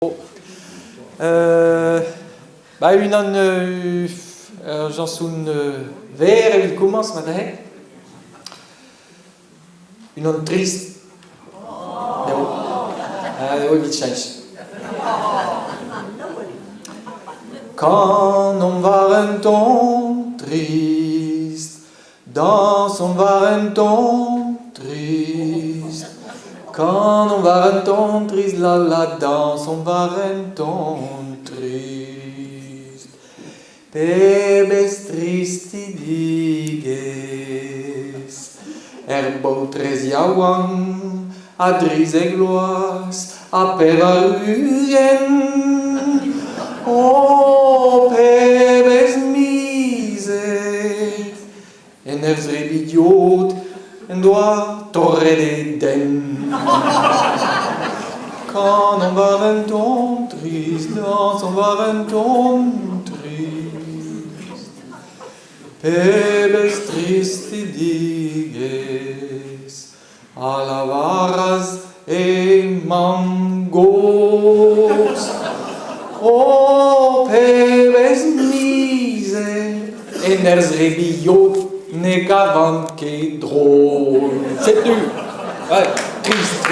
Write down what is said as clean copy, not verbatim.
Unan jansoun ver evit koumans ma dahe. Unan trist. Eo evit chanj. Quand on var un ton triste, dans on var un ton triste. Quand on var un ton triste, la dans on var un ton triste. Pebes tristidiges, boutrez yaouan, a driz e gloaz, a per a rugen. O pebes miser, en rebidiot, en doa torre de den. Quand on var un ton triste, dans on var un ton triste. Pebes tristidiges, a la varas e mangos. O pebes miser, en rebidiot, ne qu'avant que drôle. C'est nu. Ouais, triste.